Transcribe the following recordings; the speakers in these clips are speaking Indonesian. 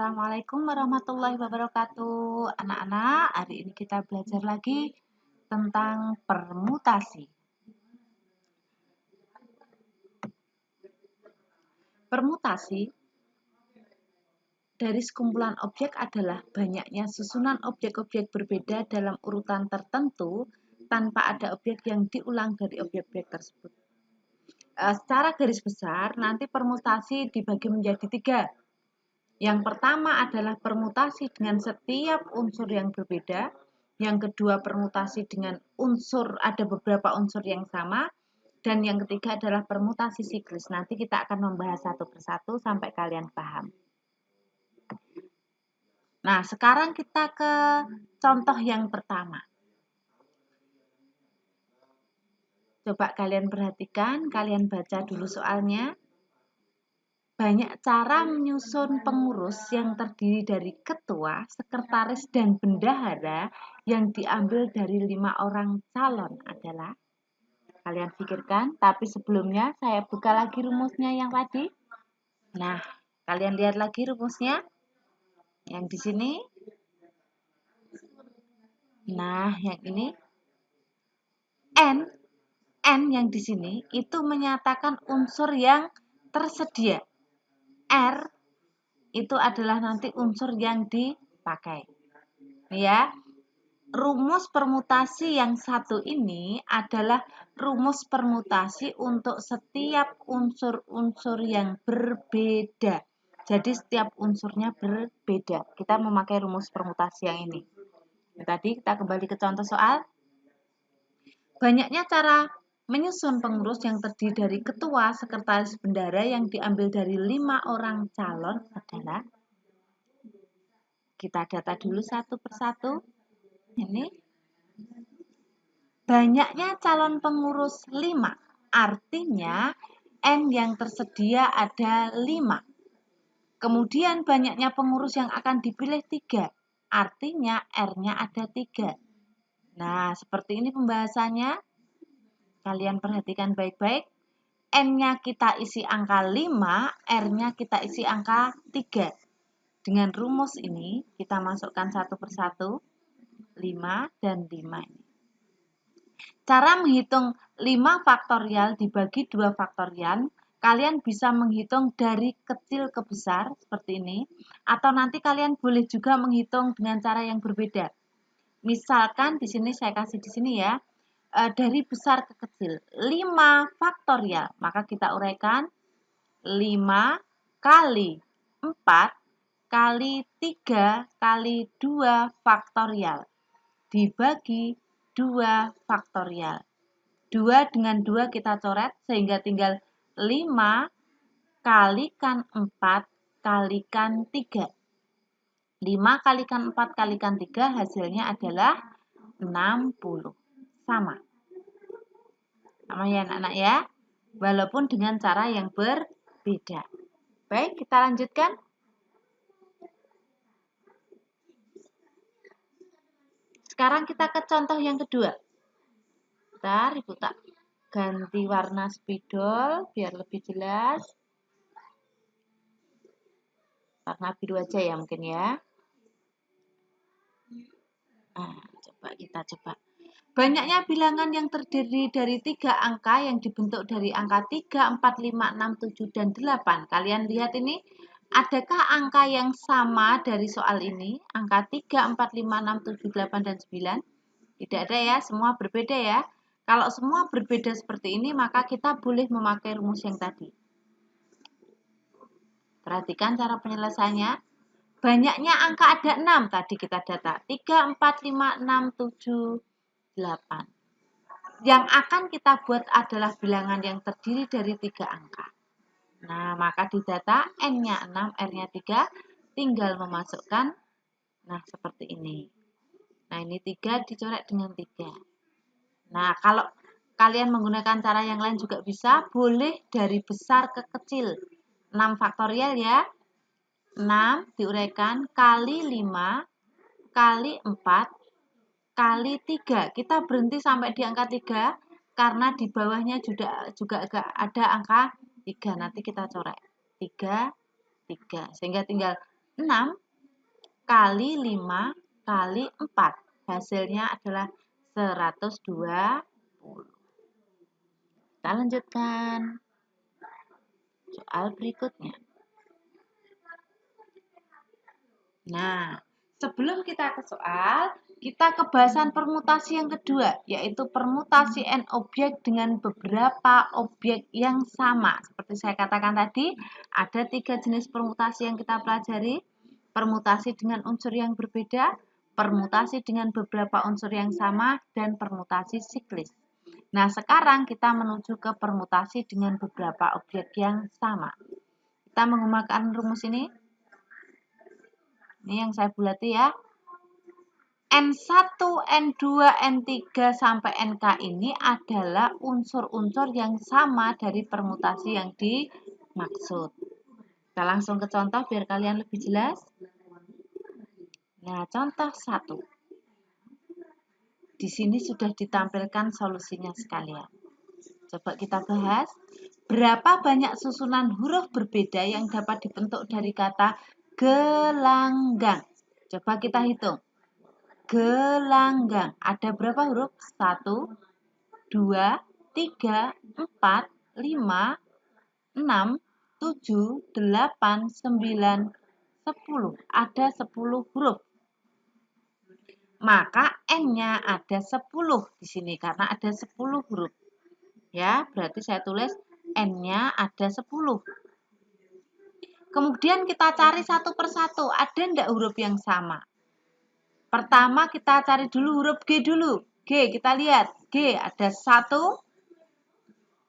Assalamualaikum warahmatullahi wabarakatuh. Anak-anak, hari ini kita belajar lagi tentang permutasi. Permutasi dari sekumpulan objek adalah banyaknya susunan objek-objek berbeda dalam urutan tertentu tanpa ada objek yang diulang dari objek-objek tersebut. Secara garis besar, nanti permutasi dibagi menjadi 3. Yang pertama adalah permutasi dengan setiap unsur yang berbeda. Yang kedua, permutasi dengan ada beberapa unsur yang sama. Dan yang ketiga adalah permutasi siklis. Nanti kita akan membahas satu persatu sampai kalian paham. Nah, sekarang kita ke contoh yang pertama. Coba kalian perhatikan, kalian baca dulu soalnya. Banyak cara menyusun pengurus yang terdiri dari ketua, sekretaris, dan bendahara yang diambil dari 5 orang calon adalah. Kalian pikirkan, tapi sebelumnya saya buka lagi rumusnya yang tadi. Nah, kalian lihat lagi rumusnya. Yang di sini. Nah, yang ini. N yang di sini itu menyatakan unsur yang tersedia. R itu adalah nanti unsur yang dipakai. Ya, rumus permutasi yang satu ini adalah rumus permutasi untuk setiap unsur-unsur yang berbeda. Jadi setiap unsurnya berbeda. Kita memakai rumus permutasi yang ini. Tadi kita kembali ke contoh soal. Banyaknya cara menyusun pengurus yang terdiri dari ketua, sekretaris, bendahara yang diambil dari 5 orang calon adalah. Kita data dulu satu persatu. Ini. Banyaknya calon pengurus 5. Artinya N yang tersedia ada 5. Kemudian banyaknya pengurus yang akan dipilih 3. Artinya R-nya ada 3. Nah, seperti ini pembahasannya. Kalian perhatikan baik-baik. N-nya kita isi angka 5, R-nya kita isi angka 3. Dengan rumus ini, kita masukkan satu persatu, 5 dan 5 ini. Cara menghitung 5 faktorial dibagi 2 faktorial, kalian bisa menghitung dari kecil ke besar, seperti ini. Atau nanti kalian boleh juga menghitung dengan cara yang berbeda. Misalkan di sini saya kasih di sini ya. Dari besar ke kecil 5 faktorial, maka kita uraikan 5 kali 4 kali 3 kali 2 faktorial dibagi 2 faktorial. 2 dengan 2 kita coret sehingga tinggal 5 kalikan 4 kalikan 3. 5 kalikan 4 kalikan 3 hasilnya adalah 60. Sama ya anak-anak ya, walaupun dengan cara yang berbeda. Baik, kita lanjutkan. Sekarang kita ke contoh yang kedua. Bentar, Ibu tak ganti warna spidol biar lebih jelas. Warna biru aja ya mungkin ya. Kita coba. Banyaknya bilangan yang terdiri dari 3 angka yang dibentuk dari angka 3, 4, 5, 6, 7, dan 8. Kalian lihat ini, adakah angka yang sama dari soal ini? Angka 3, 4, 5, 6, 7, 8, dan 9? Tidak ada ya, semua berbeda ya. Kalau semua berbeda seperti ini, maka kita boleh memakai rumus yang tadi. Perhatikan cara penyelesaiannya. Banyaknya angka ada 6, tadi kita data. 3, 4, 5, 6, 7, 8. Yang akan kita buat adalah bilangan yang terdiri dari 3 angka. Nah, maka di data N-nya 6, R-nya 3, tinggal memasukkan, nah seperti ini. Nah, ini 3 dicoret dengan 3. Nah, kalau kalian menggunakan cara yang lain juga bisa, boleh dari besar ke kecil. 6 faktorial ya. 6 diuraikan kali 5 kali 4 kali 3. Kita berhenti sampai di angka 3 karena di bawahnya juga ada angka 3. Nanti kita coret. 3, 3. Sehingga tinggal 6 kali 5 kali 4. Hasilnya adalah 120. Kita lanjutkan soal berikutnya. Nah, sebelum kita ke soal, kita ke bahasan permutasi yang kedua, yaitu permutasi n objek dengan beberapa objek yang sama. Seperti saya katakan tadi, ada 3 jenis permutasi yang kita pelajari. Permutasi dengan unsur yang berbeda, permutasi dengan beberapa unsur yang sama, dan permutasi siklis. Nah, sekarang kita menuju ke permutasi dengan beberapa objek yang sama. Kita menggunakan rumus ini. Ini yang saya bulati ya. N1, N2, N3 sampai NK ini adalah unsur-unsur yang sama dari permutasi yang dimaksud. Kita langsung ke contoh biar kalian lebih jelas. Nah, contoh 1. Di sini sudah ditampilkan solusinya sekalian. Coba kita bahas. Berapa banyak susunan huruf berbeda yang dapat dibentuk dari kata gelanggang? Coba kita hitung. Gelanggang. Ada berapa huruf? 1, 2, 3, 4, 5, 6, 7, 8, 9, 10. Ada 10 huruf. Maka N-nya ada 10 di sini karena ada 10 huruf. Ya, berarti saya tulis N-nya ada 10. Kemudian kita cari satu persatu. Ada enggak huruf yang sama? Pertama kita cari dulu huruf G dulu. G, kita lihat. G ada 1,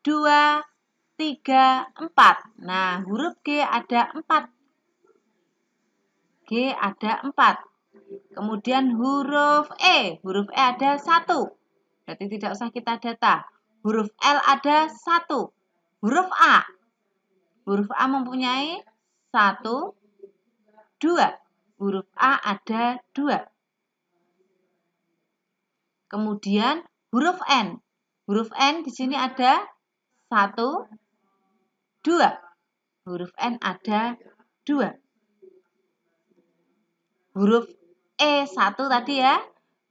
2, 3, 4. Nah, huruf G ada 4. G ada 4. Kemudian huruf E. Huruf E ada 1. Berarti tidak usah kita data. Huruf L ada 1. Huruf A. Huruf A mempunyai 1, 2. Huruf A ada 2. Kemudian huruf N. Huruf N di sini ada 1, 2. Huruf N ada 2. Huruf E 1 tadi ya.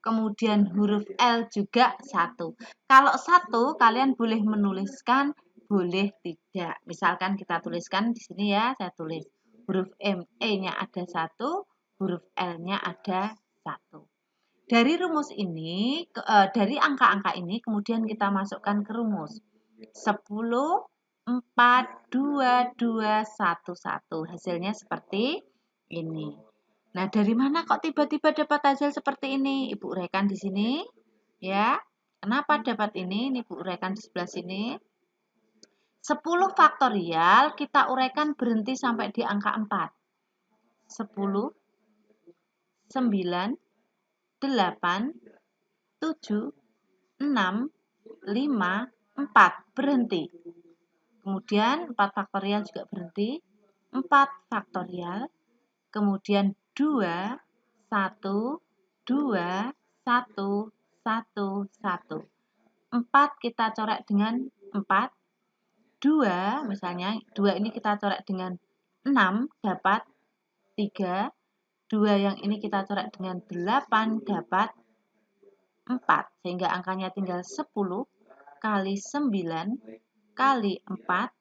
Kemudian huruf L juga 1. Kalau 1 kalian boleh menuliskan, boleh tidak. Misalkan kita tuliskan di sini ya, saya tulis huruf E-nya ada 1, huruf L-nya ada 1. Dari rumus ini, dari angka-angka ini kemudian kita masukkan ke rumus. 10, 4, 2, 2, 1, 1. Hasilnya seperti ini. Nah, dari mana kok tiba-tiba dapat hasil seperti ini? Ibu uraikan di sini. Ya, kenapa dapat ini? Ini Ibu uraikan di sebelah sini. 10 faktorial kita uraikan berhenti sampai di angka 4. 10, 9, 8, 7, 6, 5, 4. Berhenti. Kemudian 4 faktorial juga berhenti. 4 faktorial. Kemudian 2, 1, 2, 1, 1, 1. 4 kita coret dengan 4. 2, misalnya 2 ini kita coret dengan 6, dapat 3. 2 yang ini kita coret dengan 8, dapat 4. Sehingga angkanya tinggal 10 kali 9 kali 4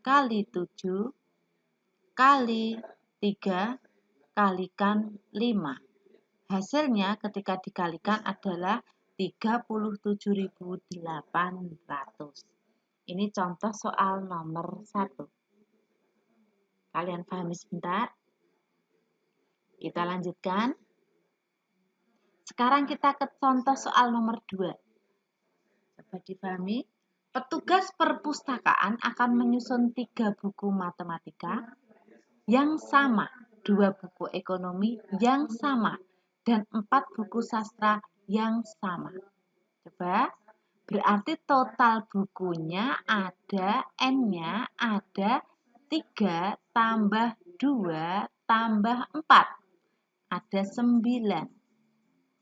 kali 7 kali 3 kalikan 5. Hasilnya ketika dikalikan adalah 37.800. Ini contoh soal nomor 1. Kalian pahami sebentar? Kita lanjutkan. Sekarang kita ke contoh soal nomor 2. Coba dipahami. Petugas perpustakaan akan menyusun 3 buku matematika yang sama, 2 buku ekonomi yang sama, dan 4 buku sastra yang sama. Coba, berarti total bukunya ada, N-nya ada 3 tambah 2 tambah 4. Ada 9.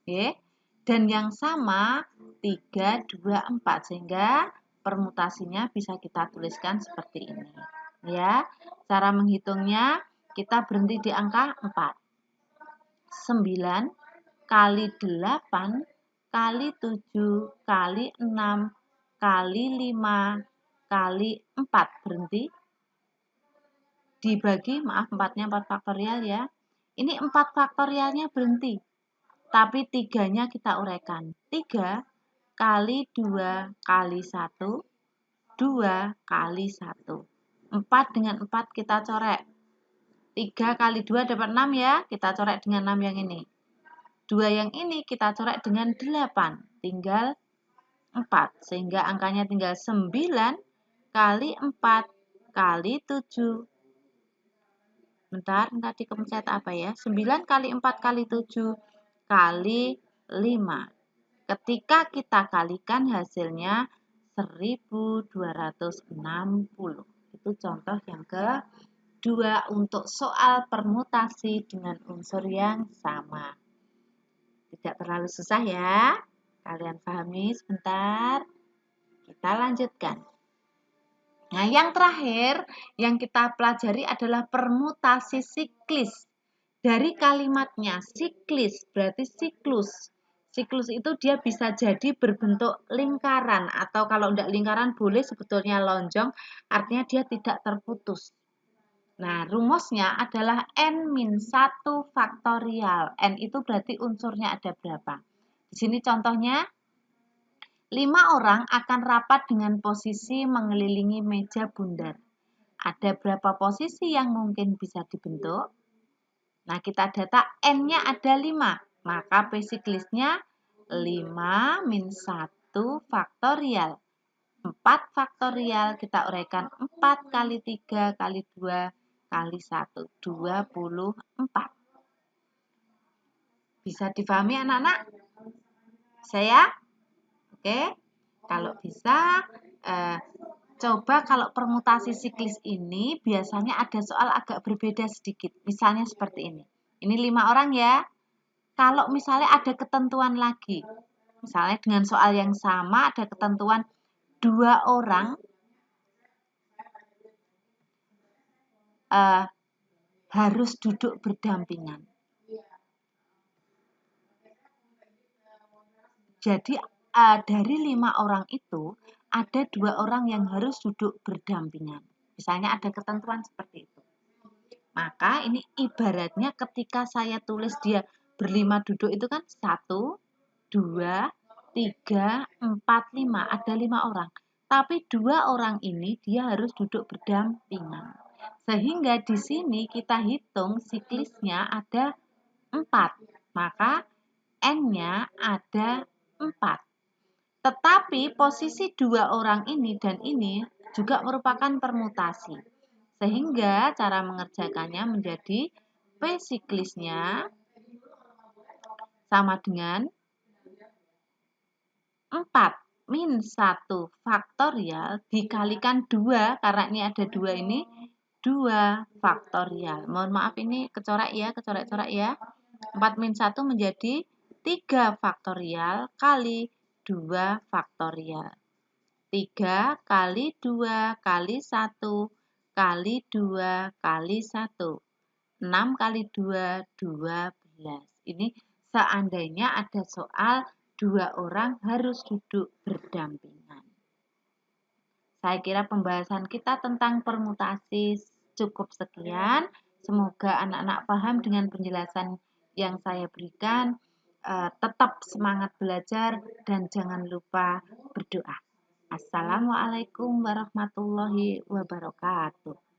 Oke. Dan yang sama 3, 2, 4. Sehingga permutasinya bisa kita tuliskan seperti ini. Ya, cara menghitungnya kita berhenti di angka 4. 9 kali 8 kali 7 kali 6 kali 5 kali 4 berhenti. Dibagi, maaf 4-nya 4 faktorial ya. Ini 4 faktorialnya berhenti. Tapi 3-nya kita uraikan. 3 kali 2 kali 1, 2 kali 1. 4 dengan 4 kita corek. 3 kali 2 dapat 6 ya. Kita corek dengan 6 yang ini. 2 yang ini kita coret dengan 8, tinggal 4. Sehingga angkanya tinggal 9 kali 4 kali 7. Bentar, tadi kepencet apa ya? 9 kali 4 kali 7 kali 5. Ketika kita kalikan hasilnya 1260. Itu contoh yang kedua untuk soal permutasi dengan unsur yang sama. Tidak terlalu susah ya. Kalian pahami sebentar. Kita lanjutkan. Nah, yang terakhir yang kita pelajari adalah permutasi siklis. Dari kalimatnya siklis berarti siklus. Siklus itu dia bisa jadi berbentuk lingkaran atau kalau tidak lingkaran boleh sebetulnya lonjong, artinya dia tidak terputus. Nah, rumusnya adalah N-1 faktorial. N itu berarti unsurnya ada berapa. Di sini contohnya, 5 orang akan rapat dengan posisi mengelilingi meja bundar. Ada berapa posisi yang mungkin bisa dibentuk? Nah, kita data N-nya ada 5. Maka P siklisnya 5 min 1 faktorial. 4 faktorial, kita uraikan 4 kali 3 kali 2 kali 1, 24. Bisa difahami anak-anak? Saya? Oke. Kalau bisa, coba kalau permutasi siklis ini biasanya ada soal agak berbeda sedikit. Misalnya seperti ini. Ini 5 orang ya. Kalau misalnya ada ketentuan lagi. Misalnya dengan soal yang sama ada ketentuan 2 orang harus duduk berdampingan. Jadi dari 5 orang itu ada 2 orang yang harus duduk berdampingan. Misalnya ada ketentuan seperti itu. Maka ini ibaratnya ketika saya tulis dia berlima duduk itu kan 1, 2, 3, 4, 5. Ada 5 orang. Tapi 2 orang ini dia harus duduk berdampingan. Sehingga di sini kita hitung siklisnya ada 4. Maka N-nya ada 4. Tetapi posisi 2 orang ini dan ini juga merupakan permutasi. Sehingga cara mengerjakannya menjadi P siklisnya sama dengan 4 min 1 faktorial dikalikan 2, karena ini ada 2 ini, 2 faktorial. Mohon maaf ini kecorak ya, kecorak-corak ya. 4 min 1 menjadi 3 faktorial kali 2 faktorial. 3 kali 2 kali 1 kali 2 kali 1. 6 kali 2, 12. Ini seandainya ada soal 2 orang harus duduk berdampingan. Saya kira pembahasan kita tentang permutasi cukup sekian. Semoga anak-anak paham dengan penjelasan yang saya berikan. Tetap semangat belajar dan jangan lupa berdoa. Assalamualaikum warahmatullahi wabarakatuh.